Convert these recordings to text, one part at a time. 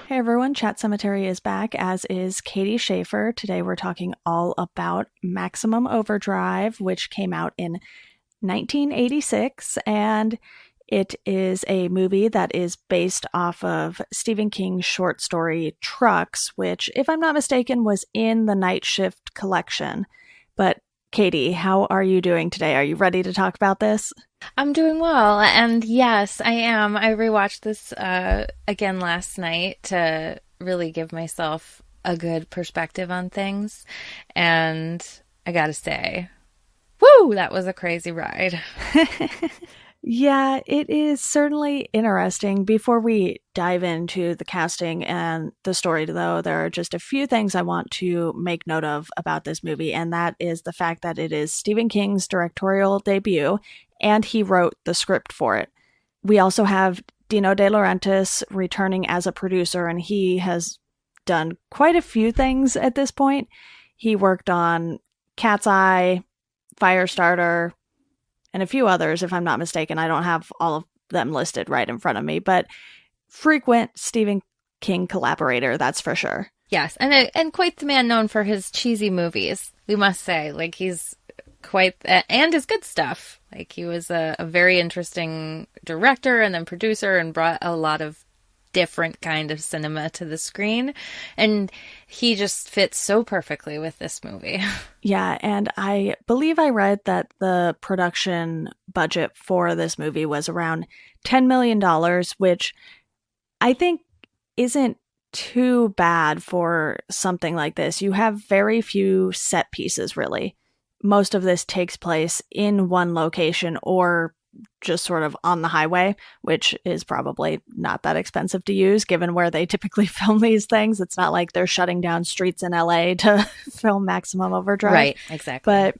Hey everyone, Chat Sematary is back, as is Katie Schaefer. Today we're talking all about Maximum Overdrive, which came out in 1986, and it is a movie that is based off of Stephen King's short story Trucks, which, if I'm not mistaken, was in the Night Shift collection. But Katie, how are you doing today? Are you ready to talk about this? I'm doing well, and yes, I am. I rewatched this again last night to really give myself a good perspective on things, and I gotta say, woo, that was a crazy ride. Yeah, it is certainly interesting. Before we dive into the casting and the story, though, there are just a few things I want to make note of about this movie, and that is the fact that it is Stephen King's directorial debut, and he wrote the script for it. We also have Dino De Laurentiis returning as a producer, and he has done quite a few things at this point. He worked on Cat's Eye, Firestarter, and a few others, if I'm not mistaken. I don't have all of them listed right in front of me, but frequent Stephen King collaborator, that's for sure. Yes, and quite the man known for his cheesy movies, we must say. Like he's quite and his good stuff. Like he was a very interesting director and then producer and brought a lot of different kind of cinema to the screen, and he just fits so perfectly with this movie. Yeah, and I believe I read that the production budget for this movie was around $10 million, which I think isn't too bad for something like this. You have very few set pieces, really. Most of this takes place in one location or just sort of on the highway, which is probably not that expensive to use given where they typically film these things. It's not like they're shutting down streets in LA to film Maximum Overdrive. Right, exactly. But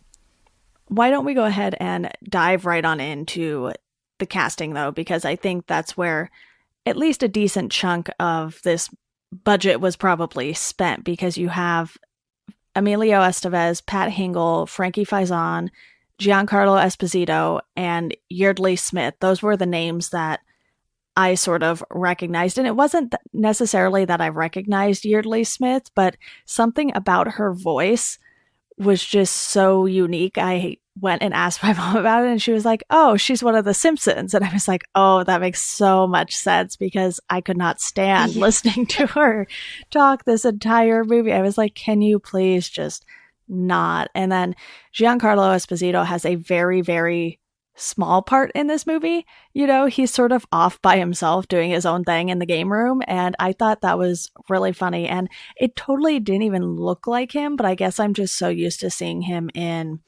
why don't we go ahead and dive right on into the casting, though, because I think that's where at least a decent chunk of this budget was probably spent, because you have Emilio Estevez, Pat Hingle, Frankie Faison, Giancarlo Esposito, and Yeardley Smith. Those were the names that I sort of recognized. And it wasn't necessarily that I recognized Yeardley Smith, but something about her voice was just so unique. I went and asked my mom about it, and she was like, "Oh, she's one of the Simpsons." And I was like, "Oh, that makes so much sense," because I could not stand listening to her talk this entire movie. I was like, "Can you please just not?" And then Giancarlo Esposito has a very, very small part in this movie. You know, he's sort of off by himself doing his own thing in the game room. And I thought that was really funny. And it totally didn't even look like him, but I guess I'm just so used to seeing him in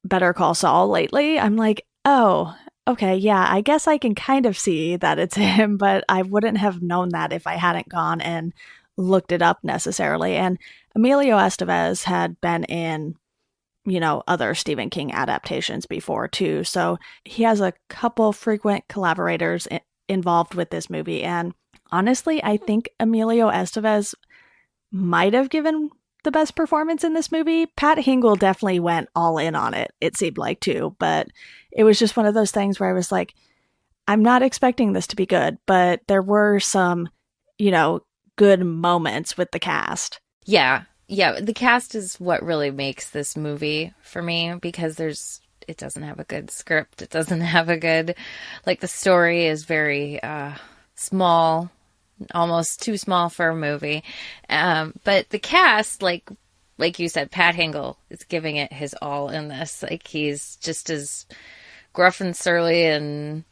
Better Call Saul lately. I'm like, oh, okay, yeah, I guess I can kind of see that it's him, but I wouldn't have known that if I hadn't gone and looked it up necessarily. And Emilio Estevez had been in, other Stephen King adaptations before too. So he has a couple frequent collaborators involved with this movie. And honestly, I think Emilio Estevez might have given the best performance in this movie. Pat Hingle definitely went all in on it, it seemed like too. But it was just one of those things where I was like, I'm not expecting this to be good, but there were some, good moments with the cast. Yeah, yeah. The cast is what really makes this movie for me, because it doesn't have a good script. It doesn't have a good, the story is very small, almost too small for a movie. But the cast, like you said, Pat Hingle is giving it his all in this. Like he's just as gruff and surly and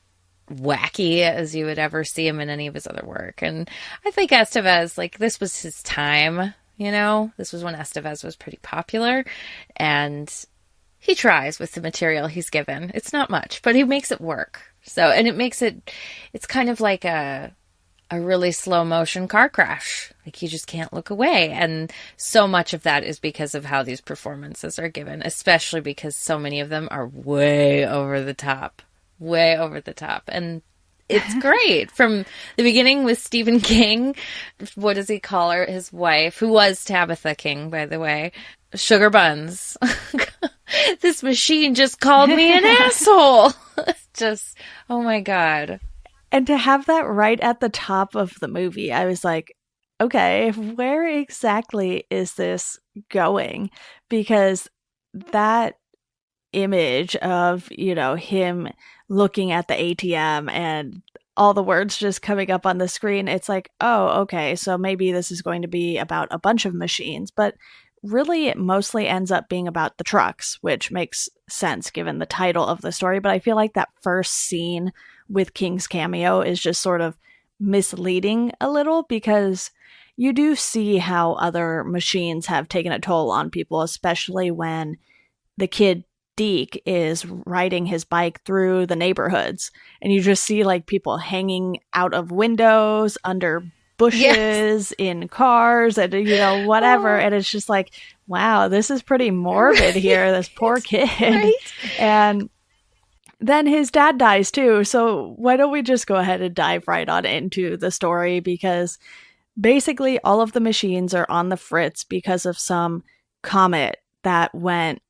wacky as you would ever see him in any of his other work. And I think Estevez, this was his time, this was when Estevez was pretty popular, and he tries with the material he's given. It's not much, but he makes it work. So, and it's kind of like a really slow motion car crash. Like you just can't look away. And so much of that is because of how these performances are given, especially because so many of them are way over the top. And it's great. From the beginning with Stephen King, what does he call her? His wife, who was Tabitha King, by the way. Sugar buns. This machine just called me an asshole. Just, oh my God. And to have that right at the top of the movie, I was like, okay, where exactly is this going? Because that image of, him looking at the ATM and all the words just coming up on the screen, it's like, oh, okay, so maybe this is going to be about a bunch of machines, but really it mostly ends up being about the trucks, which makes sense given the title of the story. But I feel like that first scene with King's cameo is just sort of misleading a little because you do see how other machines have taken a toll on people, especially when the kid Deke is riding his bike through the neighborhoods, and you just see like people hanging out of windows, under Yes. bushes, in cars, and whatever. Oh, And it's just like, wow, this is pretty morbid here. This poor right. kid, Right. and then his dad dies too. So why don't we just go ahead and dive right on into the story? Because basically, all of the machines are on the fritz because of some comet that went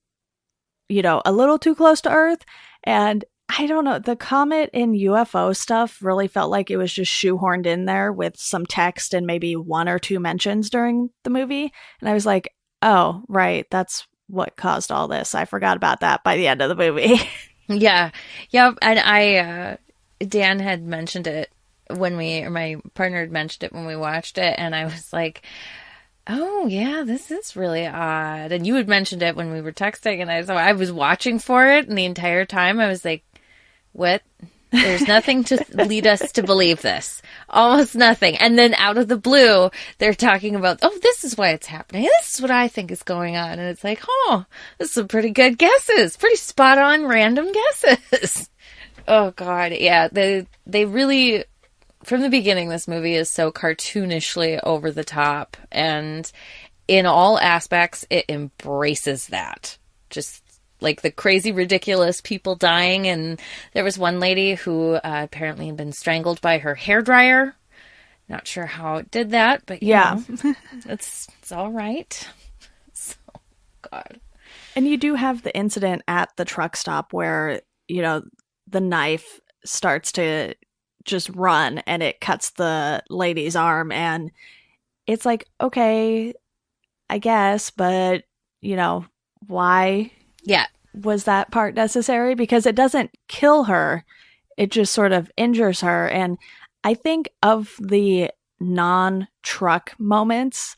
a little too close to Earth. And I don't know, the comet in UFO stuff really felt like it was just shoehorned in there with some text and maybe one or two mentions during the movie. And I was like, oh, right, that's what caused all this. I forgot about that by the end of the movie. Yeah. Yep. And Dan had mentioned it or my partner had mentioned it when we watched it. And I was like, oh, yeah, this is really odd. And you had mentioned it when we were texting. And so I was watching for it. And the entire time I was like, what? There's nothing to lead us to believe this. Almost nothing. And then out of the blue, they're talking about, oh, this is why it's happening. This is what I think is going on. And it's like, oh, this is some pretty good guesses. Pretty spot on random guesses. Oh, God. Yeah. They really, from the beginning, this movie is so cartoonishly over the top. And in all aspects, it embraces that. Just like the crazy, ridiculous people dying. And there was one lady who apparently had been strangled by her hairdryer. Not sure how it did that, but Yeah. it's all right. So, God. And you do have the incident at the truck stop where, the knife starts to just run and it cuts the lady's arm. And it's like, okay, I guess, but, why Yeah. was that part necessary? Because it doesn't kill her, it just sort of injures her. And I think of the non truck moments,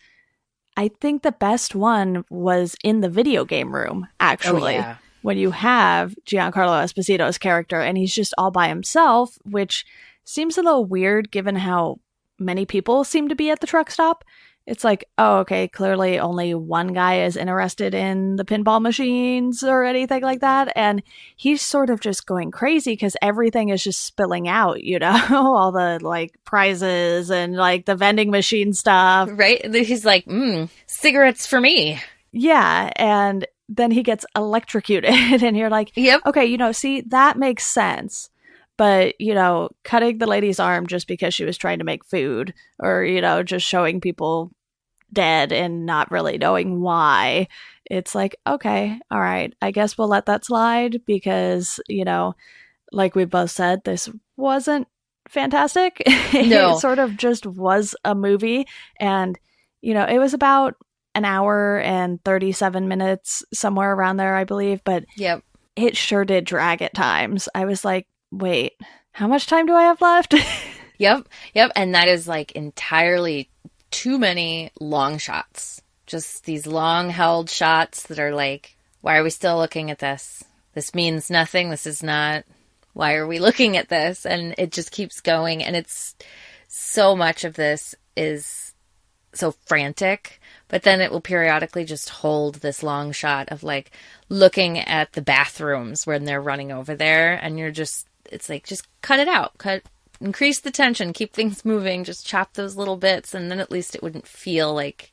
I think the best one was in the video game room, Oh, actually, yeah. when you have Giancarlo Esposito's character and he's just all by himself, which seems a little weird given how many people seem to be at the truck stop. It's like, oh, okay, clearly only one guy is interested in the pinball machines or anything like that. And he's sort of just going crazy because everything is just spilling out, all the like prizes and like the vending machine stuff. Right? He's like, cigarettes for me. Yeah. And then he gets electrocuted. And you're like, Yep. okay, see, that makes sense. But, cutting the lady's arm just because she was trying to make food or, just showing people dead and not really knowing why, it's like, okay, all right, I guess we'll let that slide because, like we both said, this wasn't fantastic. It No. sort of just was a movie. And, it was about an hour and 37 minutes, somewhere around there, I believe. But Yep. it sure did drag at times. I was like, wait, how much time do I have left? Yep. Yep. And that is like entirely too many long shots. Just these long held shots that are like, why are we still looking at this? This means nothing. This is not, why are we looking at this? And it just keeps going. And it's so much of this is so frantic, but then it will periodically just hold this long shot of like looking at the bathrooms when they're running over there. And it's like, just cut it out, increase the tension, keep things moving, just chop those little bits. And then at least it wouldn't feel like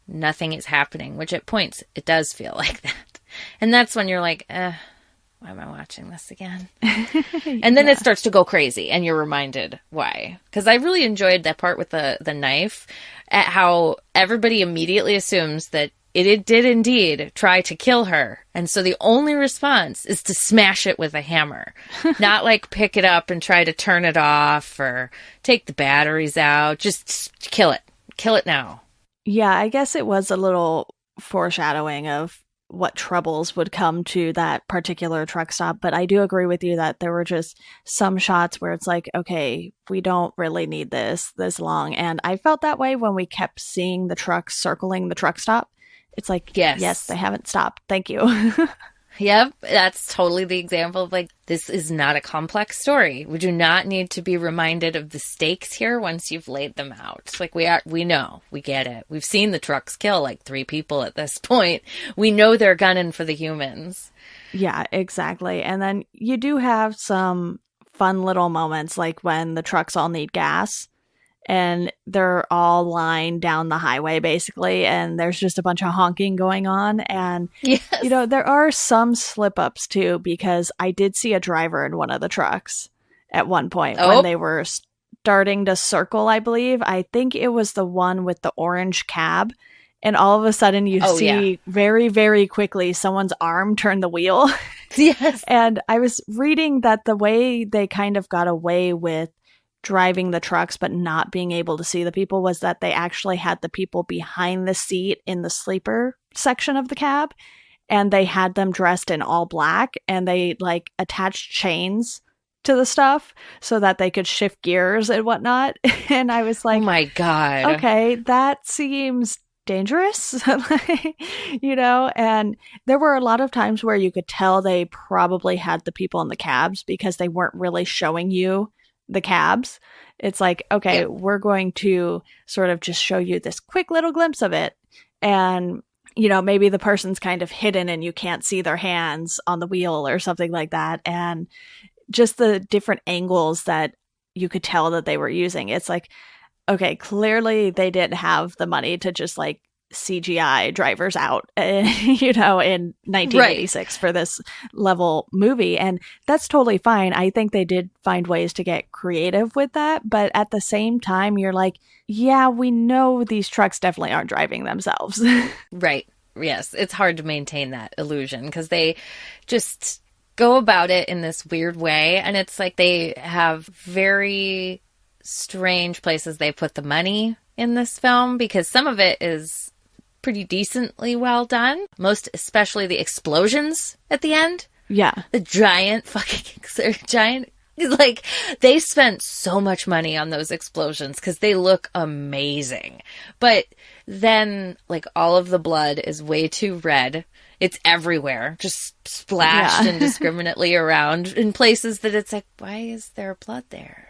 nothing is happening, which at points it does feel like that. And that's when you're like, why am I watching this again? And then it starts to go crazy and you're reminded why. Because I really enjoyed that part with the knife, at how everybody immediately assumes that it did indeed try to kill her. And so the only response is to smash it with a hammer, not like pick it up and try to turn it off or take the batteries out. Just kill it. Kill it now. Yeah, I guess it was a little foreshadowing of what troubles would come to that particular truck stop. But I do agree with you that there were just some shots where it's like, okay, we don't really need this long. And I felt that way when we kept seeing the trucks circling the truck stop. It's like, yes, they Yes. haven't stopped. Thank you. Yep, that's totally the example of like, this is not a complex story. We do not need to be reminded of the stakes here once you've laid them out. It's like we know, we get it. We've seen the trucks kill like 3 people at this point. We know they're gunning for the humans. Yeah, exactly. And then you do have some fun little moments like when the trucks all need gas and they're all lined down the highway basically, and there's just a bunch of honking going on. And Yes. there are some slip ups too, because I did see a driver in one of the trucks at one point when Oh, they were starting to circle, I believe. I think it was the one with the orange cab. And all of a sudden, you oh yeah. see very, very quickly someone's arm turn the wheel. Yes. And I was reading that the way they kind of got away with driving the trucks but not being able to see the people was that they actually had the people behind the seat in the sleeper section of the cab, and they had them dressed in all black, and they like attached chains to the stuff so that they could shift gears and whatnot. And I was Oh like, my God. okay, that seems dangerous. And there were a lot of times where you could tell they probably had the people in the cabs because they weren't really showing you the cabs. It's like, okay, Yep. we're going to sort of just show you this quick little glimpse of it. And, maybe the person's kind of hidden and you can't see their hands on the wheel or something like that. And just the different angles that you could tell that they were using. It's like, okay, clearly they didn't have the money to just like CGI drivers out, in Right. 1986 for this level movie. And that's totally fine. I think they did find ways to get creative with that. But at the same time, you're like, yeah, we know these trucks definitely aren't driving themselves. Right. Yes. It's hard to maintain that illusion because they just go about it in this weird way. And it's like they have very strange places they put the money in this film because some of it is pretty decently well done. Most especially the explosions at the end. Yeah. The giant fucking giant like they spent so much money on those explosions because they look amazing. But then like all of the blood is way too red. It's everywhere, just splashed Yeah. indiscriminately around in places that it's like, why is there blood there?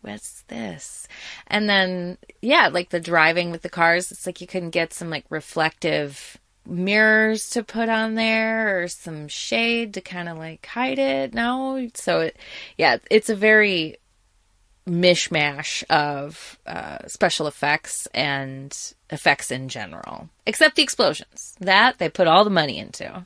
What's this? And then, yeah, like the driving with the cars, it's like you can get some like reflective mirrors to put on there or some shade to kind of like hide it. No. So, it's a very mishmash of special effects and effects in general, except the explosions. That they put all the money into.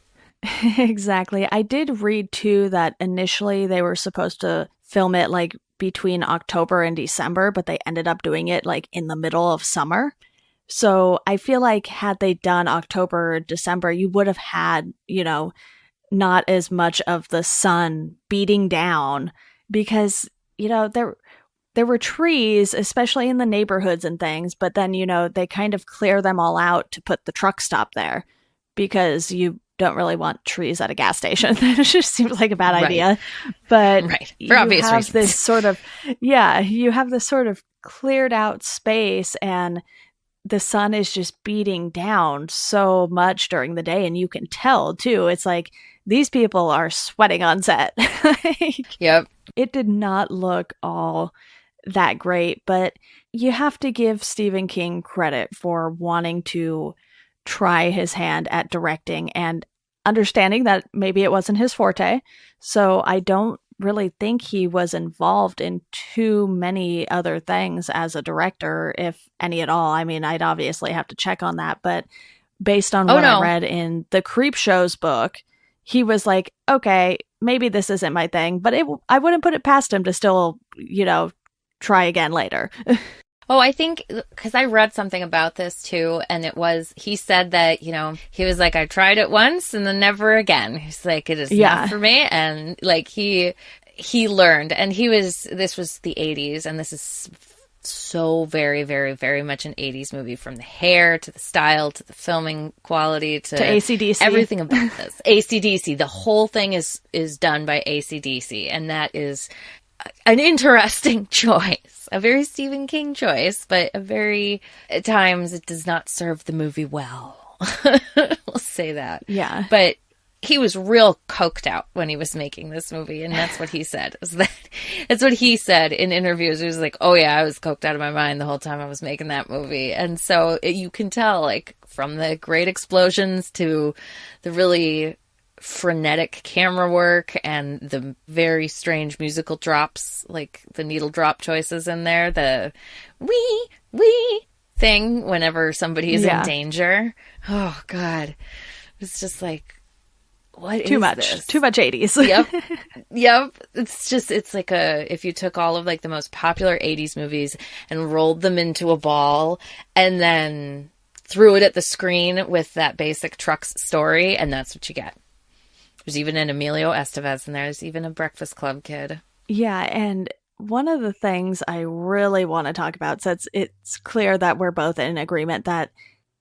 Exactly. I did read too that initially they were supposed to film it like between October and December, but they ended up doing it like in the middle of summer. So I feel like had they done October or December, you would have had, not as much of the sun beating down because, there were trees, especially in the neighborhoods and things, but then, they kind of clear them all out to put the truck stop there because you don't really want trees at a gas station. That just seems like a bad Right. idea. But Right. For you obvious have reasons. this sort of, yeah, you have this sort of cleared out space, and the sun is just beating down so much during the day. And you can tell too, it's like these people are sweating on set. Like, Yep. it did not look all that great, but you have to give Stephen King credit for wanting to try his hand at directing and understanding that maybe it wasn't his forte. So I don't really think he was involved in too many other things as a director, if any at all. I mean, I'd obviously have to check on that, but based on Oh what I no. read in the Creepshow's book, he was like, okay, maybe this isn't my thing, but I wouldn't put it past him to still, try again later. Oh, I think because I read something about this too, and he said that, he was like, I tried it once and then never again. He's like, it is Yeah. not for me. And like he learned, and this was the 80s, and this is so very, very, very much an 80s movie, from the hair to the style to the filming quality to AC/DC. Everything about this. AC/DC. The whole thing is done by AC/DC, and that is an interesting choice. A very Stephen King choice, but a very, at times, it does not serve the movie well. We'll say that. Yeah. But he was real coked out when he was making this movie, and that's what he said. That's what he said in interviews. He was like, "Oh yeah, I was coked out of my mind the whole time I was making that movie." And so you can tell, like, from the great explosions to the really frenetic camera work and the very strange musical drops, like the needle drop choices in there, the wee thing whenever somebody is in danger. Oh God, it's just like, what too is much this? Too much 80s. Yep. It's like if you took all of like the most popular 80s movies and rolled them into a ball and then threw it at the screen with that basic trucks story, and that's what you get. There's even an Emilio Estevez in there. There's even a Breakfast Club kid. Yeah, and one of the things I really want to talk about, since it's clear that we're both in agreement that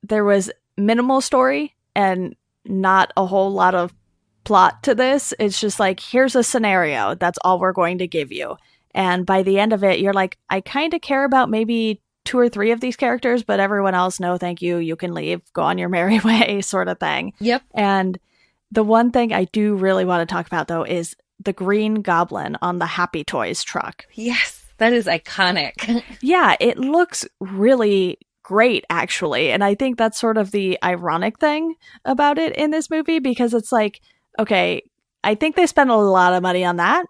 there was minimal story and not a whole lot of plot to this. It's just like, here's a scenario. That's all we're going to give you. And by the end of it, you're like, I kind of care about maybe 2 or 3 of these characters, but everyone else, no, thank you. You can leave. Go on your merry way, sort of thing. Yep. And the one thing I do really want to talk about, though, is the Green Goblin on the Happy Toys truck. Yes, that is iconic. Yeah, it looks really great, actually. And I think that's sort of the ironic thing about it in this movie, because it's like, okay, I think they spent a lot of money on that.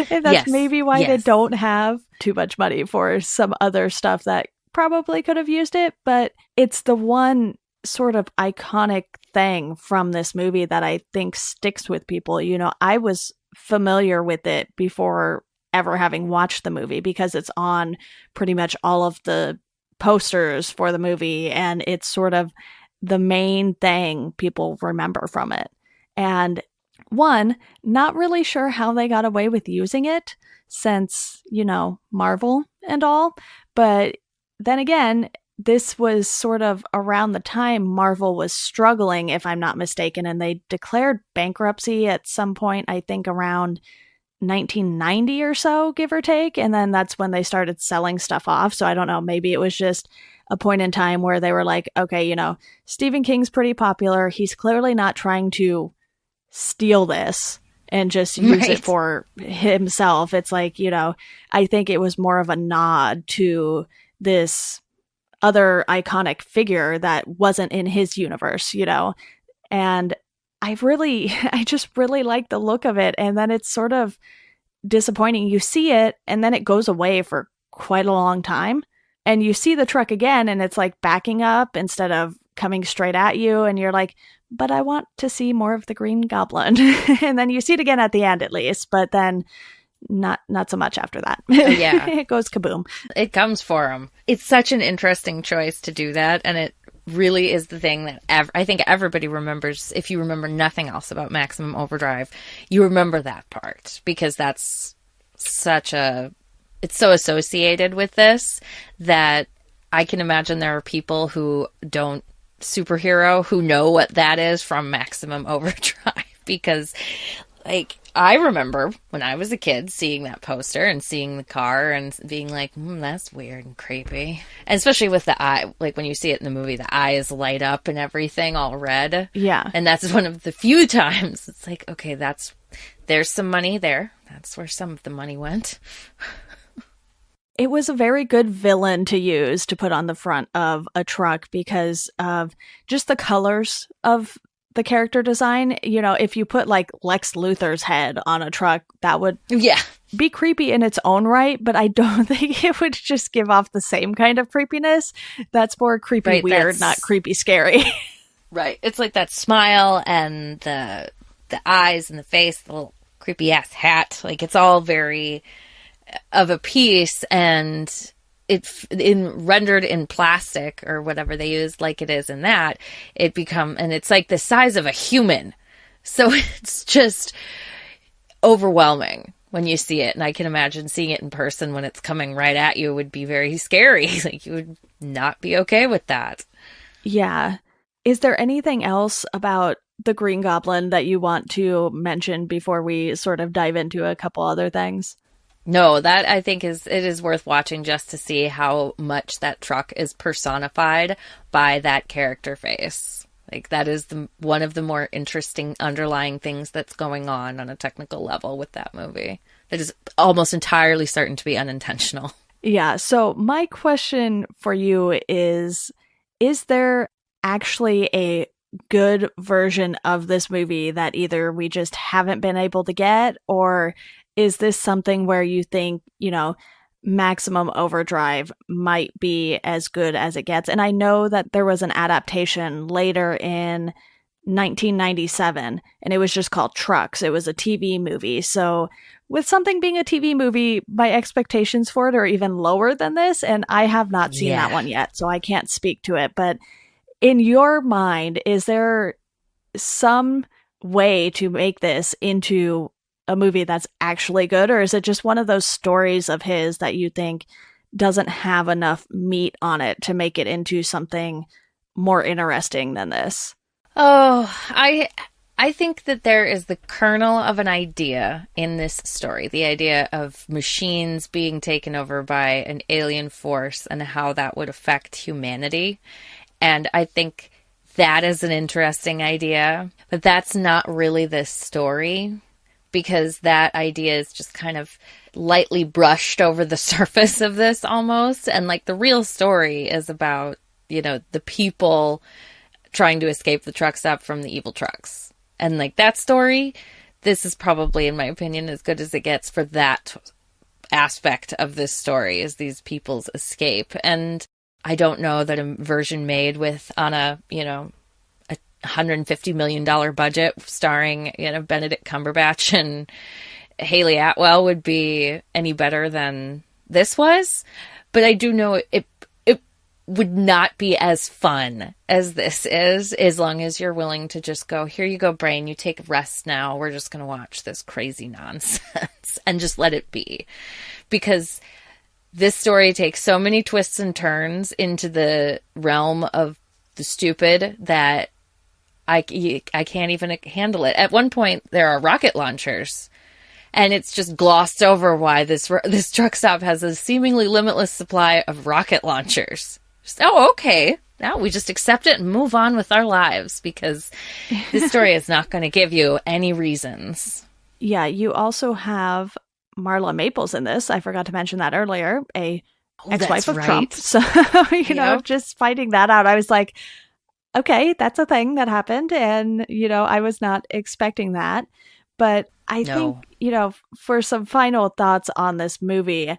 And that's maybe why they don't have too much money for some other stuff that probably could have used it. But it's the one sort of iconic thing from this movie that I think sticks with people. You know, I was familiar with it before ever having watched the movie because it's on pretty much all of the posters for the movie, and it's sort of the main thing people remember from it. And one, not really sure how they got away with using it since, you know, Marvel and all, but then again, this was sort of around the time Marvel was struggling, if I'm not mistaken, and they declared bankruptcy at some point, I think around 1990 or so, give or take. And then that's when they started selling stuff off. So I don't know, maybe it was just a point in time where they were like, okay, you know, Stephen King's pretty popular. He's clearly not trying to steal this and just use it for himself. It's like, you know, I think it was more of a nod to this other iconic figure that wasn't in his universe, you know. And I just really like the look of it. And then it's sort of disappointing. You see it and then it goes away for quite a long time. And you see the truck again and it's like backing up instead of coming straight at you. And you're like, but I want to see more of the Green Goblin. And then you see it again at the end at least, but then not so much after that. Oh, yeah. It goes kaboom. It comes for him. It's such an interesting choice to do that. And it really is the thing that I think everybody remembers. If you remember nothing else about Maximum Overdrive, you remember that part because that's it's so associated with this that I can imagine there are people who don't superhero who know what that is from Maximum Overdrive because, like, I remember when I was a kid seeing that poster and seeing the car and being like, that's weird and creepy. And especially with the eye, like when you see it in the movie, the eyes light up and everything all red. Yeah. And that's one of the few times it's like, okay, there's some money there. That's where some of the money went. It was a very good villain to use to put on the front of a truck because of just the colors of the character design. You know, if you put like Lex Luthor's head on a truck, that would be creepy in its own right, but I don't think it would just give off the same kind of creepiness. That's more creepy weird, not creepy scary. Right. It's like that smile and the eyes and the face, the little creepy ass hat. Like it's all very of a piece, and it's rendered in plastic or whatever they use, like it is in that, and it's like the size of a human. So it's just overwhelming when you see it. And I can imagine seeing it in person when it's coming right at you would be very scary. Like, you would not be okay with that. Yeah. Is there anything else about the Green Goblin that you want to mention before we sort of dive into a couple other things? No, that I think is worth watching just to see how much that truck is personified by that character face. Like, that is one of the more interesting underlying things that's going on a technical level with that movie. That is almost entirely certain to be unintentional. Yeah. So my question for you is there actually a good version of this movie that either we just haven't been able to get, or is this something where you think, Maximum Overdrive might be as good as it gets? And I know that there was an adaptation later in 1997, and it was just called Trucks. It was a TV movie. So, with something being a TV movie, my expectations for it are even lower than this, and I have not seen that Yeah. one yet, so I can't speak to it. But in your mind, is there some way to make this into a movie that's actually good, or is it just one of those stories of his that you think doesn't have enough meat on it to make it into something more interesting than this? Oh, I think that there is the kernel of an idea in this story, the idea of machines being taken over by an alien force and how that would affect humanity. And I think that is an interesting idea, but that's not really this story, because that idea is just kind of lightly brushed over the surface of this almost. And like, the real story is about, the people trying to escape the truck stop from the evil trucks. And like, that story, this is probably, in my opinion, as good as it gets for that aspect of this story, is these people's escape. And I don't know that a version made on a $150 million budget starring, Benedict Cumberbatch and Haley Atwell would be any better than this was. But I do know it would not be as fun as this is, as long as you're willing to just go, here you go, brain, you take a rest now. We're just going to watch this crazy nonsense and just let it be. Because this story takes so many twists and turns into the realm of the stupid that I can't even handle it. At one point, there are rocket launchers, and it's just glossed over why this truck stop has a seemingly limitless supply of rocket launchers. Just, oh, okay. Now we just accept it and move on with our lives, because this story is not going to give you any reasons. Yeah, you also have Marla Maples in this. I forgot to mention that earlier, ex-wife of Trump. So, Yep. just finding that out, I was like, okay, that's a thing that happened. And, I was not expecting that. But I think, No. for some final thoughts on this movie,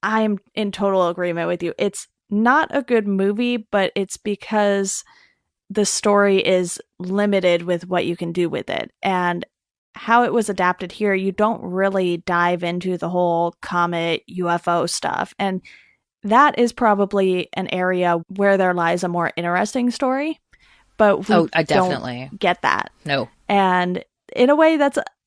I'm in total agreement with you. It's not a good movie, but it's because the story is limited with what you can do with it. And how it was adapted here, you don't really dive into the whole comet UFO stuff. And that is probably an area where there lies a more interesting story, but we I don't definitely. get that. No. And in a way,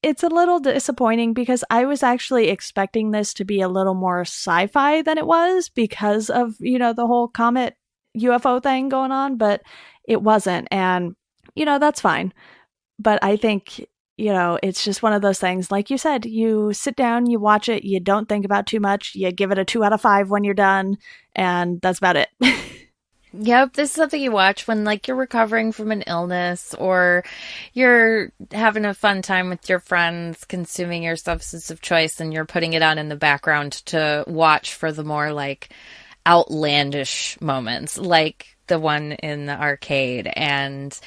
it's a little disappointing, because I was actually expecting this to be a little more sci-fi than it was, because of, the whole comet UFO thing going on, but it wasn't. And, that's fine. But I think, it's just one of those things. Like you said, you sit down, you watch it, you don't think about too much, you give it a 2 out of 5 when you're done, and that's about it. Yep, this is something you watch when, like, you're recovering from an illness, or you're having a fun time with your friends, consuming your substance of choice, and you're putting it on in the background to watch for the more, like, outlandish moments, like the one in the arcade, and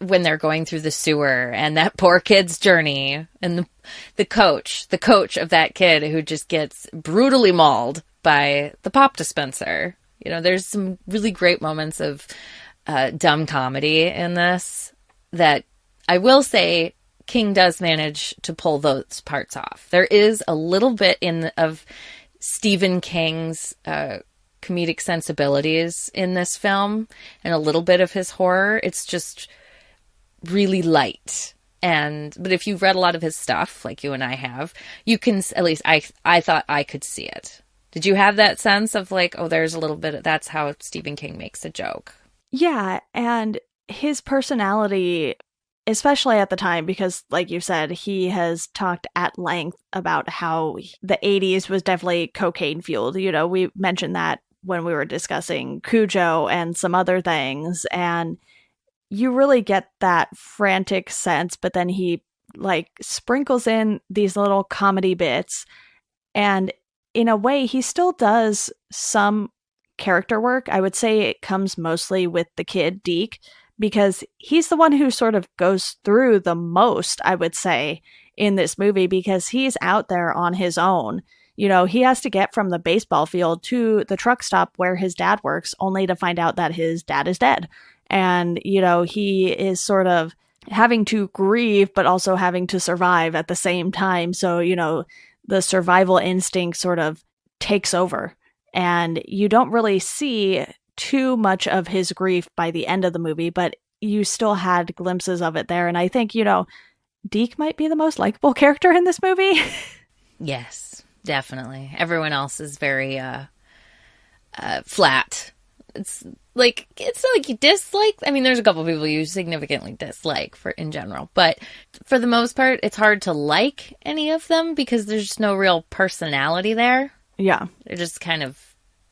when they're going through the sewer, and that poor kid's journey, and the coach of that kid who just gets brutally mauled by the pop dispenser. There's some really great moments of dumb comedy in this that I will say King does manage to pull those parts off. There is a little bit of Stephen King's comedic sensibilities in this film, and a little bit of his horror. It's just really light. But if you've read a lot of his stuff, like you and I have, you can, at least I thought I could see it. Did you have that sense of like, oh, there's a little bit of, that's how Stephen King makes a joke? Yeah, and his personality, especially at the time, because like you said, he has talked at length about how the 80s was definitely cocaine fueled. You know, we mentioned that when we were discussing Cujo and some other things, and you really get that frantic sense, but then he like sprinkles in these little comedy bits, and in a way he still does some character work. I would say it comes mostly with the kid Deke, because he's the one who sort of goes through the most, I would say, in this movie, because he's out there on his own. You know, he has to get from the baseball field to the truck stop where his dad works, only to find out that his dad is dead. And, you know, he is sort of having to grieve, but also having to survive at the same time. So, you know, the survival instinct sort of takes over. And you don't really see too much of his grief by the end of the movie, but you still had glimpses of it there. And I think, you know, Deke might be the most likable character in this movie. Yes, definitely. Everyone else is very flat. It's not like you dislike. I mean, there's a couple people you significantly dislike for in general, but for the most part, it's hard to like any of them because there's no real personality there. Yeah. They're just kind of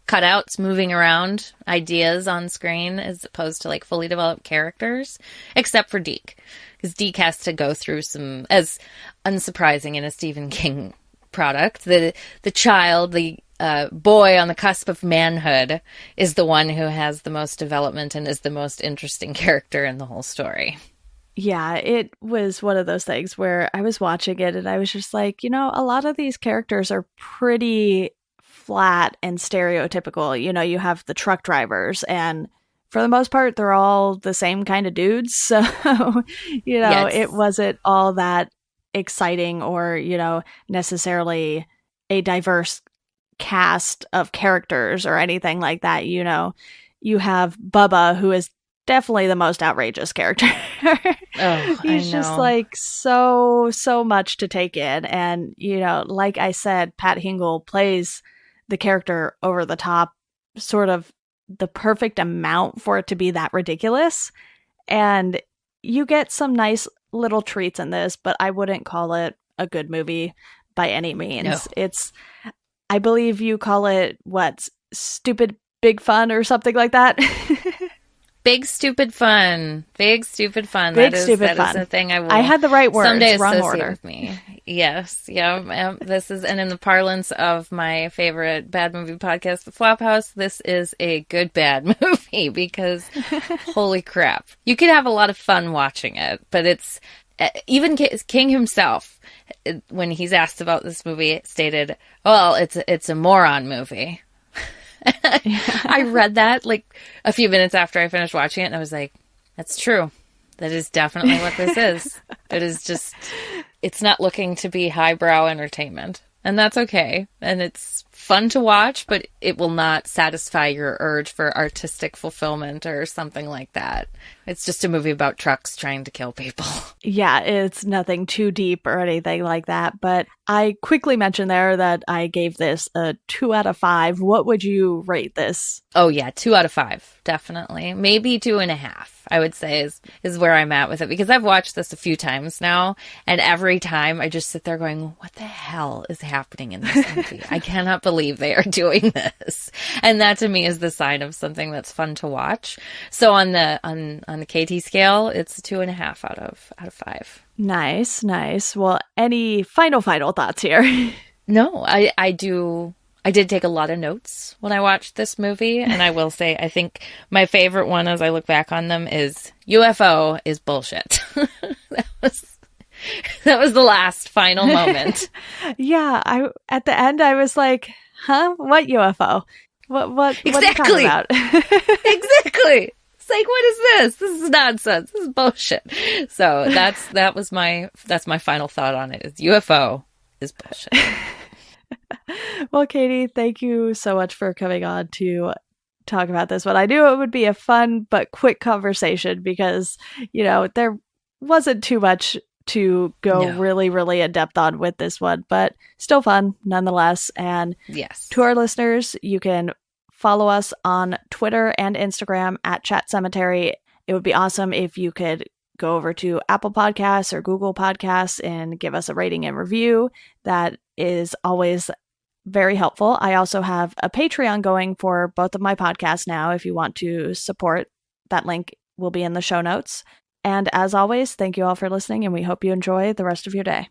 cutouts moving around ideas on screen as opposed to like fully developed characters, except for Deke, because Deke has to go through some, as unsurprising in a Stephen King product, the child, the boy on the cusp of manhood is the one who has the most development and is the most interesting character in the whole story. Yeah, it was one of those things where I was watching it and I was just like, you know, a lot of these characters are pretty flat and stereotypical. You know, you have the truck drivers, and for the most part, they're all the same kind of dudes. So, you know, Yes. it wasn't all that exciting or, you know, necessarily a diverse cast of characters or anything like that. You know, you have Bubba, who is definitely the most outrageous character. Oh, He's just like so much to take in. And, you know, like I said, Pat Hingle plays the character over the top, sort of the perfect amount for it to be that ridiculous. And you get some nice little treats in this, but I wouldn't call it a good movie by any means. No. It's, I believe you call it, what, stupid big fun or something like that. Big stupid fun. Big stupid fun. Big that stupid fun. is the thing I will. I had the right words, someday wrong associate order. With me. Yes, yeah. This is, and in the parlance of my favorite bad movie podcast, The Flophouse, this is a good bad movie because, holy crap, you could have a lot of fun watching it. But it's even King himself, when he's asked about this movie, stated, "Well, it's a moron movie." I read that like a few minutes after I finished watching it, and I was like, that's true. That is definitely what this is. It is just, it's not looking to be highbrow entertainment. And that's okay. And it's fun to watch, but it will not satisfy your urge for artistic fulfillment or something like that. It's just a movie about trucks trying to kill people. Yeah, it's nothing too deep or anything like that. But I quickly mentioned there that I gave this a 2 out of 5. What would you rate this? Oh yeah, 2 out of 5, definitely. Maybe 2.5, I would say is where I'm at with it, because I've watched this a few times now, and every time I just sit there going, what the hell is happening in this movie? I cannot believe they are doing this. And that to me is the sign of something that's fun to watch. So on the KT scale, it's a 2.5 out of 5. Nice. Well, any final thoughts here? No, I did take a lot of notes when I watched this movie, and I will say I think my favorite one as I look back on them is UFO is bullshit. that was the last final moment. Yeah, at the end I was like, huh? What UFO? What Exactly. are you talking about? Exactly. It's like, what is this? This is nonsense. This is bullshit. So that's my final thought on it, is UFO is bullshit. Well, Katie, thank you so much for coming on to talk about this one. I knew it would be a fun but quick conversation because, you know, there wasn't too much to go No. really, really in depth on with this one, but still fun nonetheless. And Yes. to our listeners, you can follow us on Twitter and Instagram at Chat Sematary. It would be awesome if you could go over to Apple Podcasts or Google Podcasts and give us a rating and review. That is always very helpful. I also have a Patreon going for both of my podcasts now. If you want to support, that link will be in the show notes. And as always, thank you all for listening, and we hope you enjoy the rest of your day.